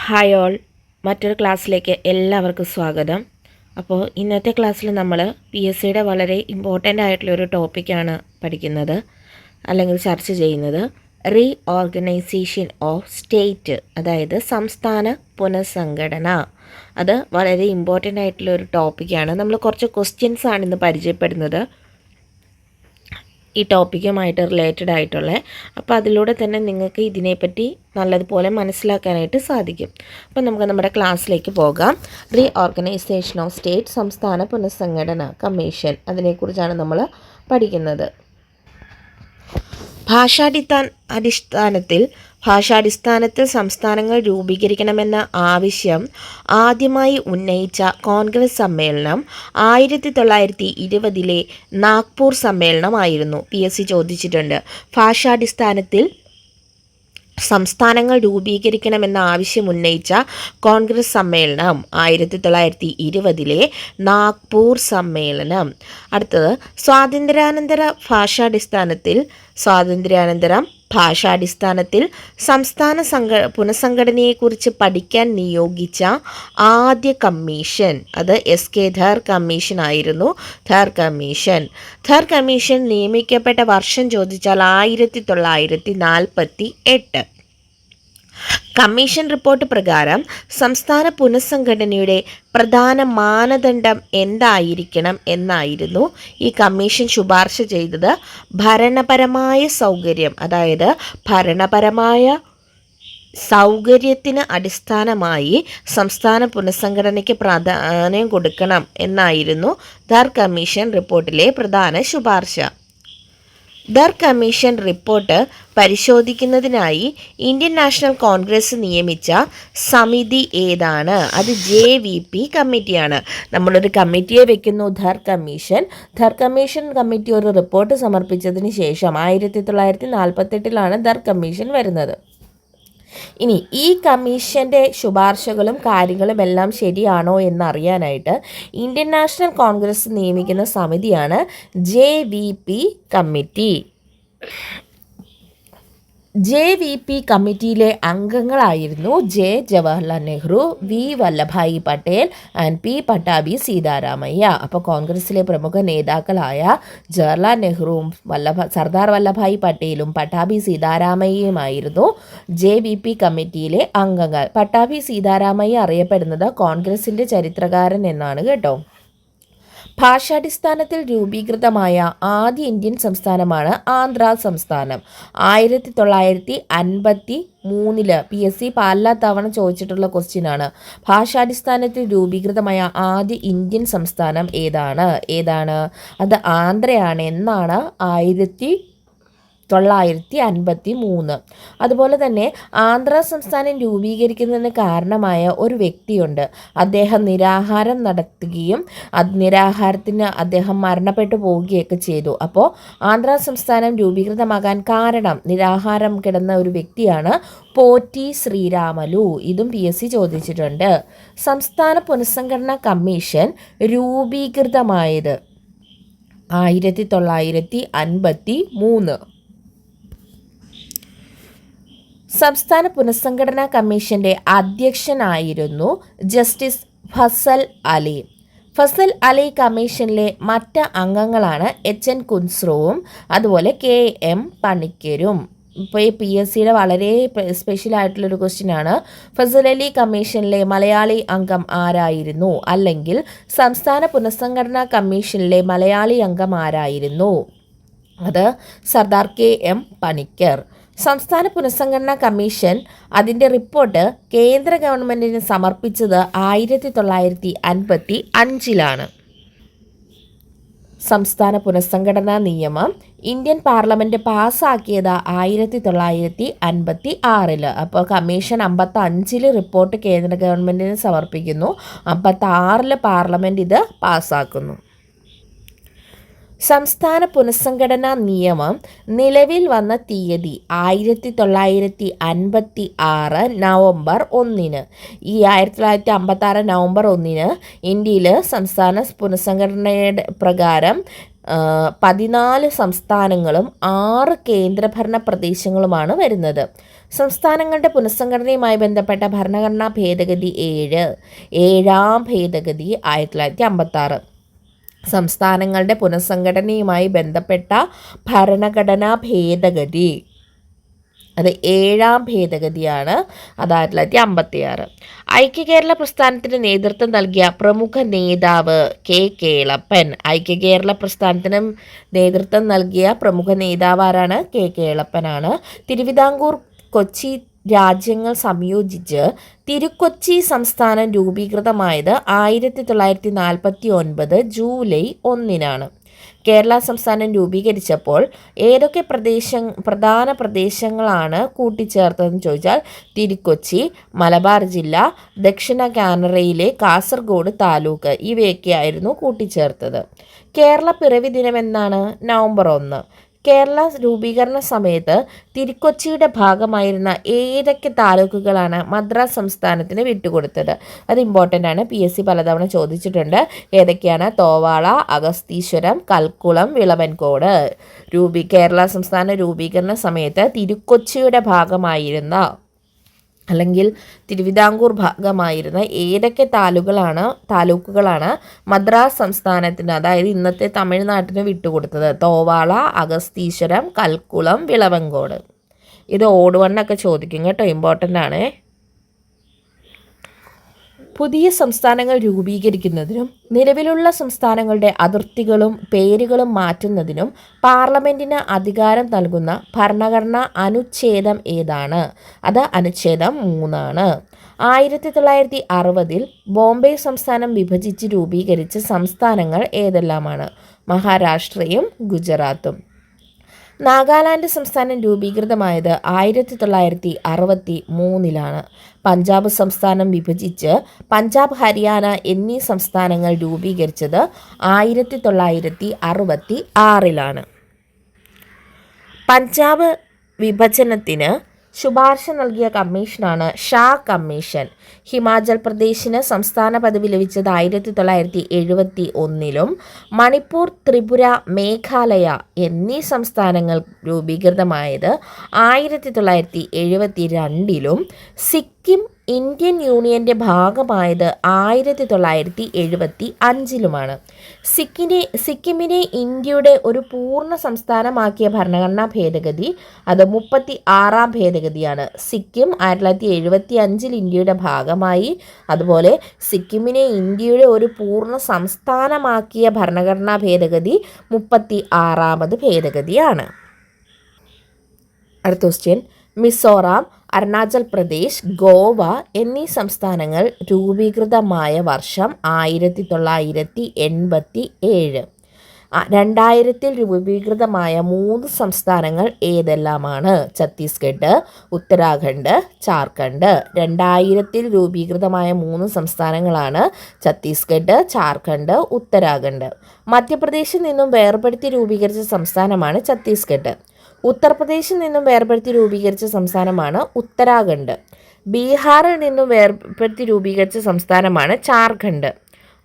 Hi all, മറ്റൊരു ക്ലാസ്സിലേക്ക് എല്ലാവർക്കും സ്വാഗതം. അപ്പോൾ ഇന്നത്തെ ക്ലാസ്സിൽ നമ്മൾ PSCയുടെ വളരെ ഇമ്പോർട്ടൻ്റ് ആയിട്ടുള്ളൊരു ടോപ്പിക്കാണ് പഠിക്കുന്നത് അല്ലെങ്കിൽ ചർച്ച ചെയ്യുന്നത്. റീ ഓർഗനൈസേഷൻ ഓഫ് സ്റ്റേറ്റ്, അതായത് സംസ്ഥാന പുനഃസംഘടന. അത് വളരെ ഇമ്പോർട്ടൻ്റ് ആയിട്ടുള്ളൊരു ടോപ്പിക്കാണ്. നമ്മൾ കുറച്ച് ക്വസ്റ്റ്യൻസ് ആണ് ഇന്ന് പരിചയപ്പെടുന്നത് ഈ ടോപ്പിക്കുമായിട്ട് റിലേറ്റഡ് ആയിട്ടുള്ള. അപ്പോൾ അതിലൂടെ തന്നെ നിങ്ങൾക്ക് ഇതിനെപ്പറ്റി നല്ലതുപോലെ മനസ്സിലാക്കാനായിട്ട് സാധിക്കും. അപ്പോൾ നമുക്ക് നമ്മുടെ ക്ലാസ്സിലേക്ക് പോകാം. റീ ഓർഗനൈസേഷൻ ഓഫ് സ്റ്റേറ്റ്, സംസ്ഥാന പുനഃസംഘടന കമ്മീഷൻ, അതിനെക്കുറിച്ചാണ് നമ്മൾ പഠിക്കുന്നത്. ഭാഷാടിസ്ഥാനത്തിൽ സംസ്ഥാനങ്ങൾ രൂപീകരിക്കണമെന്ന ആവശ്യം ആദ്യമായി ഉന്നയിച്ച കോൺഗ്രസ് സമ്മേളനം 1920 നാഗ്പൂർ സമ്മേളനമായിരുന്നു. PSC ചോദിച്ചിട്ടുണ്ട്. ഭാഷാടിസ്ഥാനത്തിൽ സംസ്ഥാനങ്ങൾ രൂപീകരിക്കണമെന്ന ആവശ്യം ഉന്നയിച്ച കോൺഗ്രസ് സമ്മേളനം 1920 നാഗ്പൂർ സമ്മേളനം. അടുത്തത് സ്വാതന്ത്ര്യാനന്തരം ഭാഷാടിസ്ഥാനത്തിൽ സംസ്ഥാന പുനഃസംഘടനയെക്കുറിച്ച് പഠിക്കാൻ നിയോഗിച്ച ആദ്യ കമ്മീഷൻ അത് SK ധർ കമ്മീഷൻ ആയിരുന്നു. ധർ കമ്മീഷൻ നിയമിക്കപ്പെട്ട വർഷം ചോദിച്ചാൽ 1948. കമ്മീഷൻ റിപ്പോർട്ട് പ്രകാരം സംസ്ഥാന പുനഃസംഘടനയുടെ പ്രധാന മാനദണ്ഡം എന്തായിരിക്കണം എന്നായിരുന്നു ഈ കമ്മീഷൻ ശുപാർശ ചെയ്തത്. ഭരണപരമായ സൗകര്യം, അതായത് ഭരണപരമായ സൗകര്യത്തിന് അടിസ്ഥാനമായി സംസ്ഥാന പുനഃസംഘടനയ്ക്ക് പ്രാധാന്യം കൊടുക്കണം എന്നായിരുന്നു ധർ കമ്മീഷൻ റിപ്പോർട്ടിലെ പ്രധാന ശുപാർശ. ധർ കമ്മീഷൻ റിപ്പോർട്ട് പരിശോധിക്കുന്നതിനായി ഇന്ത്യൻ നാഷണൽ കോൺഗ്രസ് നിയമിച്ച സമിതി ഏതാണ്? അത് JVP കമ്മിറ്റിയാണ്. നമ്മളൊരു കമ്മിറ്റിയെ വെക്കുന്നു, ധർ കമ്മീഷൻ കമ്മിറ്റി ഒരു റിപ്പോർട്ട് സമർപ്പിച്ചതിന് ശേഷം 1948 ധർ കമ്മീഷൻ വരുന്നത്. ഇനി ഈ കമ്മീഷൻ്റെ ശുപാർശകളും കാര്യങ്ങളും എല്ലാം ശരിയാണോ എന്നറിയാനായിട്ട് ഇന്ത്യൻ നാഷണൽ കോൺഗ്രസ് നിയമിക്കുന്ന സമിതിയാണ് JVP കമ്മിറ്റി. JVP കമ്മിറ്റിയിലെ അംഗങ്ങളായിരുന്നു Jawaharlal Nehru, V Vallabhbhai Patel and P Pattabhi Sitaramayya. അപ്പോൾ കോൺഗ്രസിലെ പ്രമുഖ നേതാക്കളായ ജവഹർലാൽ നെഹ്റുവും സർദാർ വല്ലഭായി പട്ടേലും പട്ടാഭി സീതാരാമയ്യയുമായിരുന്നു JVP കമ്മിറ്റിയിലെ അംഗങ്ങൾ. പട്ടാഭി സീതാരാമയ്യ അറിയപ്പെടുന്നത് കോൺഗ്രസിൻ്റെ ചരിത്രകാരൻ എന്നാണ് കേട്ടോ. ഭാഷാടിസ്ഥാനത്തിൽ രൂപീകൃതമായ ആദ്യ ഇന്ത്യൻ സംസ്ഥാനമാണ് ആന്ധ്ര സംസ്ഥാനം. 1953 PSC പല തവണ ചോദിച്ചിട്ടുള്ള ക്വസ്റ്റ്യനാണ്. ഭാഷാടിസ്ഥാനത്തിൽ രൂപീകൃതമായ ആദ്യ ഇന്ത്യൻ സംസ്ഥാനം ഏതാണ്? അത് ആന്ധ്രയാണ് എന്നാണ് 1953. അതുപോലെ തന്നെ ആന്ധ്ര സംസ്ഥാനം രൂപീകരിക്കുന്നതിന് കാരണമായ ഒരു വ്യക്തിയുണ്ട്. അദ്ദേഹം നിരാഹാരം നടത്തുകയും നിരാഹാരത്തിന് അദ്ദേഹം മരണപ്പെട്ടു പോവുകയൊക്കെ ചെയ്തു. അപ്പോൾ ആന്ധ്ര സംസ്ഥാനം രൂപീകൃതമാകാൻ കാരണം നിരാഹാരം കിടന്ന ഒരു വ്യക്തിയാണ് പോറ്റി ശ്രീരാമലു. ഇതും PSC ചോദിച്ചിട്ടുണ്ട്. സംസ്ഥാന പുനഃസംഘടനാ കമ്മീഷൻ രൂപീകൃതമായത് 1953. സംസ്ഥാന പുനഃസംഘടനാ കമ്മീഷൻ്റെ അധ്യക്ഷനായിരുന്നു ജസ്റ്റിസ് ഫസൽ അലി. കമ്മീഷനിലെ മറ്റ് അംഗങ്ങളാണ് HN കുൻസ്രുവും അതുപോലെ KM പണിക്കരും. ഇപ്പോൾ ഈ PSCയുടെ വളരെ സ്പെഷ്യൽ ആയിട്ടുള്ളൊരു ക്വസ്റ്റ്യനാണ്. ഫസൽ അലി കമ്മീഷനിലെ മലയാളി അംഗം ആരായിരുന്നു? അല്ലെങ്കിൽ സംസ്ഥാന പുനഃസംഘടനാ കമ്മീഷനിലെ മലയാളി അംഗം ആരായിരുന്നു? അത് സർദാർ KM പണിക്കർ. സംസ്ഥാന പുനഃസംഘടനാ കമ്മീഷൻ അതിൻ്റെ റിപ്പോർട്ട് കേന്ദ്ര ഗവൺമെൻറ്റിന് സമർപ്പിച്ചത് 1955. സംസ്ഥാന പുനഃസംഘടനാ നിയമം ഇന്ത്യൻ പാർലമെൻറ്റ് പാസ്സാക്കിയത് 1956. അപ്പോൾ കമ്മീഷൻ 55 റിപ്പോർട്ട് കേന്ദ്ര ഗവൺമെൻറ്റിന് സമർപ്പിക്കുന്നു, 56 പാർലമെൻറ്റ് ഇത് പാസ്സാക്കുന്നു. സംസ്ഥാന പുനഃസംഘടനാ നിയമം നിലവിൽ വന്ന തീയതി 1956 നവംബർ 1. ഈ 1956 നവംബർ 1 ഇന്ത്യയിൽ സംസ്ഥാന പുനഃസംഘടനയുടെ പ്രകാരം 14 സംസ്ഥാനങ്ങളും 6 കേന്ദ്രഭരണ പ്രദേശങ്ങളുമാണ് വരുന്നത്. സംസ്ഥാനങ്ങളുടെ പുനഃസംഘടനയുമായി ബന്ധപ്പെട്ട ഭരണഘടനാ ഭേദഗതി 7 ഭേദഗതി 1956. സംസ്ഥാനങ്ങളുടെ പുനഃസംഘടനയുമായി ബന്ധപ്പെട്ട ഭരണഘടനാ ഭേദഗതി അത് 7 ഭേദഗതിയാണ്. അത് 1956. ഐക്യകേരള പ്രസ്ഥാനത്തിന് നേതൃത്വം നൽകിയ പ്രമുഖ നേതാവ് കേളപ്പൻ. ഐക്യകേരള പ്രസ്ഥാനത്തിന് നേതൃത്വം നൽകിയ പ്രമുഖ നേതാവ് ആരാണ്? കേളപ്പനാണ്. തിരുവിതാംകൂർ കൊച്ചി രാജ്യങ്ങൾ സംയോജിച്ച് തിരുക്കൊച്ചി സംസ്ഥാനം രൂപീകൃതമായത് 1949 ജൂലൈ 1. കേരള സംസ്ഥാനം രൂപീകരിച്ചപ്പോൾ ഏതൊക്കെ പ്രധാന പ്രദേശങ്ങളാണ് കൂട്ടിച്ചേർത്തതെന്ന് ചോദിച്ചാൽ തിരുക്കൊച്ചി, മലബാർ ജില്ല, ദക്ഷിണ കാനറയിലെ കാസർഗോഡ് താലൂക്ക് ഇവയൊക്കെയായിരുന്നു കൂട്ടിച്ചേർത്തത്. കേരള പിറവി ദിനം എന്നാണ്? നവംബർ 1. കേരള രൂപീകരണ സമയത്ത് തിരുക്കൊച്ചിയുടെ ഭാഗമായിരുന്ന ഏതൊക്കെ താലൂക്കുകളാണ് മദ്രാസ് സംസ്ഥാനത്തിന് വിട്ടുകൊടുത്തത്? അത് ഇമ്പോർട്ടൻ്റ് ആണ്, PSC പലതവണ ചോദിച്ചിട്ടുണ്ട്. ഏതൊക്കെയാണ്? തോവാള, അഗസ്തീശ്വരം, കൽക്കുളം, വിളവൻകോട്. കേരള സംസ്ഥാന രൂപീകരണ സമയത്ത് തിരുക്കൊച്ചിയുടെ ഭാഗമായിരുന്ന അല്ലെങ്കിൽ തിരുവിതാംകൂർ ഭാഗമായിരുന്ന ഏതൊക്കെ താലൂക്കുകളാണ് മദ്രാസ് സംസ്ഥാനത്തിന്, അതായത് ഇന്നത്തെ തമിഴ്നാട്ടിന് വിട്ടുകൊടുത്തത്? തോവാള, അഗസ്തീശ്വരം, കൽക്കുളം, വിളവൻകോട്. ഇത് ഓഡ് 1 ചോദിക്കും കേട്ടോ, ഇമ്പോർട്ടൻ്റ് ആണ്. പുതിയ സംസ്ഥാനങ്ങൾ രൂപീകരിക്കുന്നതിനും നിലവിലുള്ള സംസ്ഥാനങ്ങളുടെ അതിർത്തികളും പേരുകളും മാറ്റുന്നതിനും പാർലമെൻറ്റിന് അധികാരം നൽകുന്ന ഭരണഘടനാ അനുച്ഛേദം ഏതാണ്? അത് അനുച്ഛേദം 3. 1960 ബോംബെ സംസ്ഥാനം വിഭജിച്ച് രൂപീകരിച്ച സംസ്ഥാനങ്ങൾ ഏതെല്ലാമാണ്? മഹാരാഷ്ട്രയും ഗുജറാത്തും. നാഗാലാൻഡ് സംസ്ഥാനം രൂപീകൃതമായത് 1963. പഞ്ചാബ് സംസ്ഥാനം വിഭജിച്ച് പഞ്ചാബ്, ഹരിയാന എന്നീ സംസ്ഥാനങ്ങൾ രൂപീകരിച്ചത് 1966. പഞ്ചാബ് വിഭജനത്തിന് ശുപാർശ നൽകിയ കമ്മീഷനാണ് ഷാ കമ്മീഷൻ. ഹിമാചൽ പ്രദേശിന് സംസ്ഥാന പദവി ലഭിച്ചത് 1971. മണിപ്പൂർ, ത്രിപുര, മേഘാലയ എന്നീ സംസ്ഥാനങ്ങൾ രൂപീകൃതമായത് 1972. സിക്കിം ഇന്ത്യൻ യൂണിയൻ്റെ ഭാഗമായത് 1975. സിക്കിമിനെ ഇന്ത്യയുടെ ഒരു പൂർണ്ണ സംസ്ഥാനമാക്കിയ ഭരണഘടനാ ഭേദഗതി അത് 36 ഭേദഗതിയാണ്. സിക്കിം 1975 ഇന്ത്യയുടെ ഭാഗമായി. അതുപോലെ സിക്കിമിനെ ഇന്ത്യയുടെ ഒരു പൂർണ്ണ സംസ്ഥാനമാക്കിയ ഭരണഘടനാ ഭേദഗതി 36ാമത് ഭേദഗതിയാണ്. അടുത്ത ക്വസ്റ്റ്യൻ, മിസോറാം, അരുണാചൽ പ്രദേശ്, ഗോവ എന്നീ സംസ്ഥാനങ്ങൾ രൂപീകൃതമായ വർഷം 1987. 2000 രൂപീകൃതമായ 3 സംസ്ഥാനങ്ങൾ ഏതെല്ലാമാണ്? ഛത്തീസ്ഗഡ്, ഉത്തരാഖണ്ഡ്, ജാർഖണ്ഡ്. 2000 രൂപീകൃതമായ 3 സംസ്ഥാനങ്ങളാണ് ഛത്തീസ്ഗഡ്, ജാർഖണ്ഡ്, ഉത്തരാഖണ്ഡ്. മധ്യപ്രദേശിൽ നിന്നും വേർപെടുത്തി രൂപീകരിച്ച സംസ്ഥാനമാണ് ഛത്തീസ്ഗഡ്. ഉത്തർപ്രദേശിൽ നിന്നും വേർപെടുത്തി രൂപീകരിച്ച സംസ്ഥാനമാണ് ഉത്തരാഖണ്ഡ്. ബീഹാറിൽ നിന്നും വേർപെടുത്തി രൂപീകരിച്ച സംസ്ഥാനമാണ് ജാർഖണ്ഡ്.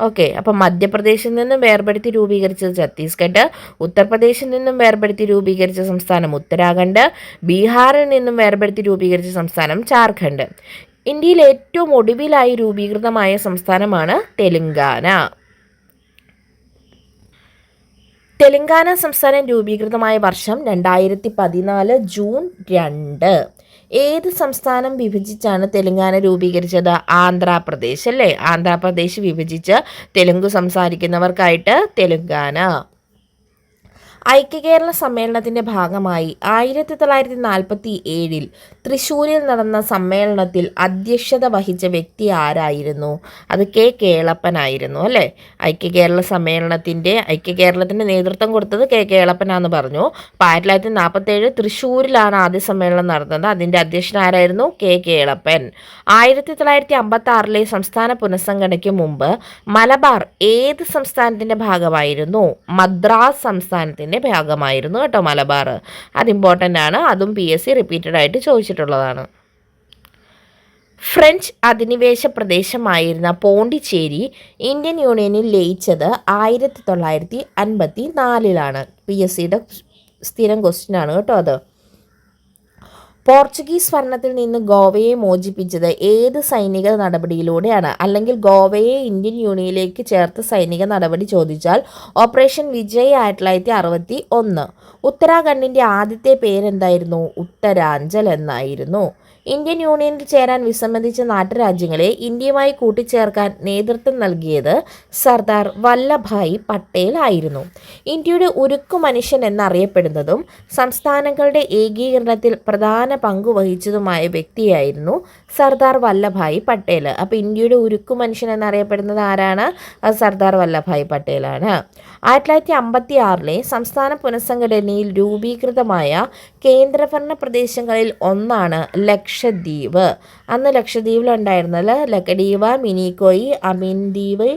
ഓക്കെ, അപ്പം മധ്യപ്രദേശിൽ നിന്നും വേർപെടുത്തി രൂപീകരിച്ചത് ഛത്തീസ്ഗഡ്, ഉത്തർപ്രദേശിൽ നിന്നും വേർപെടുത്തി രൂപീകരിച്ച സംസ്ഥാനം ഉത്തരാഖണ്ഡ്, ബീഹാറിൽ നിന്നും വേർപെടുത്തി രൂപീകരിച്ച സംസ്ഥാനം ജാർഖണ്ഡ്. ഇന്ത്യയിൽ ഏറ്റവും ഒടുവിലായി രൂപീകൃതമായ സംസ്ഥാനമാണ് തെലുങ്കാന. തെലുങ്കാന സംസ്ഥാനം രൂപീകൃതമായ വർഷം 2014 ജൂൺ 2. ഏത് സംസ്ഥാനം വിഭജിച്ചാണ് തെലുങ്കാന രൂപീകരിച്ചത്? ആന്ധ്രാപ്രദേശ് അല്ലേ? ആന്ധ്രാപ്രദേശ് വിഭജിച്ച് തെലുങ്ക് സംസാരിക്കുന്നവർക്കായിട്ട് തെലുങ്കാന. ഐക്യകേരള സമ്മേളനത്തിൻ്റെ ഭാഗമായി 1947 തൃശ്ശൂരിൽ നടന്ന സമ്മേളനത്തിൽ അധ്യക്ഷത വഹിച്ച വ്യക്തി ആരായിരുന്നു? അത് കേളപ്പനായിരുന്നു അല്ലേ? ഐക്യകേരളത്തിന് നേതൃത്വം കൊടുത്തത് കേളപ്പനാന്ന് പറഞ്ഞു. 1947 തൃശ്ശൂരിലാണ് ആദ്യ സമ്മേളനം നടന്നത്. അതിൻ്റെ അധ്യക്ഷൻ ആരായിരുന്നു? കേളപ്പൻ. 1956 സംസ്ഥാന പുനഃസംഘടനയ്ക്ക് മുമ്പ് മലബാർ ഏത് സംസ്ഥാനത്തിൻ്റെ ഭാഗമായിരുന്നു? മദ്രാസ് സംസ്ഥാനത്തിൻ്റെ ഭാഗമായിരുന്നു കേട്ടോ മലബാർ. അത് ഇമ്പോർട്ടൻ്റ് ആണ്, അതും PSC റിപ്പീറ്റഡ് ആയിട്ട് ചോദിച്ചിട്ടുള്ളതാണ്. ഫ്രഞ്ച് അധിനിവേശ പ്രദേശമായിരുന്ന പോണ്ടിച്ചേരി ഇന്ത്യൻ യൂണിയനിൽ ലയിച്ചത് 1954. PSCയുടെ സ്ഥിരം ക്വസ്റ്റ്യൻ ആണ് കേട്ടോ അത്. പോർച്ചുഗീസ് ഭരണത്തിൽ നിന്ന് ഗോവയെ മോചിപ്പിച്ചത് ഏത് സൈനിക നടപടിയിലൂടെയാണ്? അല്ലെങ്കിൽ ഗോവയെ ഇന്ത്യൻ യൂണിയനിലേക്ക് ചേർത്ത് സൈനിക നടപടി ചോദിച്ചാൽ ഓപ്പറേഷൻ വിജയ് 1961. ഉത്തരാഖണ്ഡിൻ്റെ ആദ്യത്തെ പേരെന്തായിരുന്നു? ഉത്തരാഞ്ചൽ എന്നായിരുന്നു. ഇന്ത്യൻ യൂണിയനിൽ ചേരാൻ വിസമ്മതിച്ച നാട്ടുരാജ്യങ്ങളെ ഇന്ത്യയുമായി കൂട്ടിച്ചേർക്കാൻ നേതൃത്വം നൽകിയത് സർദാർ വല്ലഭായ് പട്ടേൽ ആയിരുന്നു. ഇന്ത്യയുടെ ഉരുക്കു മനുഷ്യൻ എന്നറിയപ്പെടുന്നതും സംസ്ഥാനങ്ങളുടെ ഏകീകരണത്തിൽ പ്രധാന പങ്കു വഹിച്ചതുമായ വ്യക്തിയായിരുന്നു സർദാർ വല്ലഭായ് പട്ടേൽ. അപ്പോൾ ഇന്ത്യയുടെ ഉരുക്കു മനുഷ്യൻ എന്നറിയപ്പെടുന്നത് ആരാണ്? അത് സർദാർ വല്ലഭായ് പട്ടേലാണ്. 1956 സംസ്ഥാന പുനഃസംഘടനയിൽ രൂപീകൃതമായ കേന്ദ്രഭരണ പ്രദേശങ്ങളിൽ ഒന്നാണ് ലക്ഷദ്വീപ്. അന്ന് ലക്ഷദ്വീപിലുണ്ടായിരുന്നത് ലക്ഷദ്വീപ്, മിനിക്കോയി, അമിൻദ്വീപ്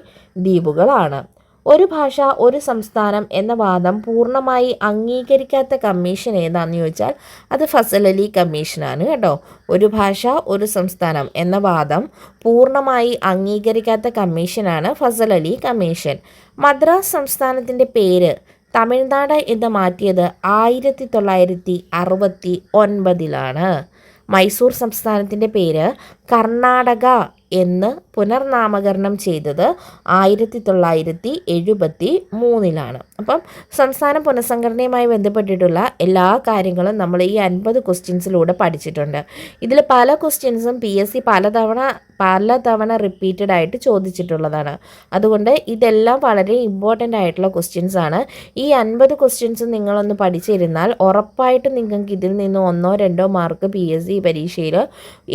ദ്വീപുകളാണ്. ഒരു ഭാഷ ഒരു സംസ്ഥാനം എന്ന വാദം പൂർണ്ണമായി അംഗീകരിക്കാത്ത കമ്മീഷൻ ഏതാണെന്ന് ചോദിച്ചാൽ അത് ഫസൽ അലി കമ്മീഷനാണ് കേട്ടോ. ഒരു ഭാഷ ഒരു സംസ്ഥാനം എന്ന വാദം പൂർണ്ണമായി അംഗീകരിക്കാത്ത കമ്മീഷനാണ് ഫസൽ അലി കമ്മീഷൻ. മദ്രാസ് സംസ്ഥാനത്തിൻ്റെ പേര് തമിഴ്നാട് എന്ന് മാറ്റിയത് 1969. മൈസൂർ സംസ്ഥാനത്തിൻ്റെ പേര് കർണാടക എന്ന് പുനർനാമകരണം ചെയ്തത് 1973. അപ്പം സംസ്ഥാന പുനഃസംഘടനയുമായി ബന്ധപ്പെട്ടിട്ടുള്ള എല്ലാ കാര്യങ്ങളും നമ്മൾ ഈ 50 ക്വസ്റ്റ്യൻസിലൂടെ പഠിച്ചിട്ടുണ്ട്. ഇതിൽ പല ക്വസ്റ്റ്യൻസും PSC പലതവണ റിപ്പീറ്റഡ് ആയിട്ട് ചോദിച്ചിട്ടുള്ളതാണ്. അതുകൊണ്ട് ഇതെല്ലാം വളരെ ഇമ്പോർട്ടൻ്റ് ആയിട്ടുള്ള ക്വസ്റ്റ്യൻസ് ആണ്. ഈ 50 ക്വസ്റ്റ്യൻസ് നിങ്ങളൊന്ന് പഠിച്ചിരുന്നാൽ ഉറപ്പായിട്ടും നിങ്ങൾക്ക് ഇതിൽ നിന്ന് 1-2 മാർക്ക് PSC പരീക്ഷയിൽ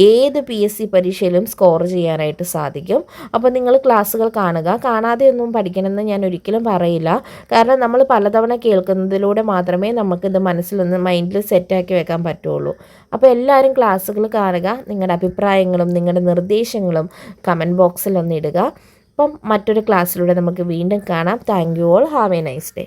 ഏത് PSC പരീക്ഷയിലും സ്കോർ ചെയ്യാനായിട്ട് സാധിക്കും. അപ്പോൾ നിങ്ങൾ ക്ലാസ്സുകൾ കാണുക. കാണാതെ ഒന്നും പഠിക്കണമെന്ന് ഞാൻ ഒരിക്കലും പറയില്ല. കാരണം നമ്മൾ പലതവണ കേൾക്കുന്നതിലൂടെ മാത്രമേ നമുക്കിത് മനസ്സിലൊന്ന് മൈൻഡിൽ സെറ്റാക്കി വെക്കാൻ പറ്റുള്ളൂ. അപ്പോൾ എല്ലാവരും ക്ലാസ്സുകൾ കാണുക. നിങ്ങളുടെ അഭിപ്രായങ്ങളും നിങ്ങളുടെ നിർദ്ദേശങ്ങളും കമൻറ്റ് ബോക്സിൽ ഒന്ന് ഇടുക. അപ്പം മറ്റൊരു ക്ലാസ്സിലൂടെ നമുക്ക് വീണ്ടും കാണാം. Thank you all. Have A nice day.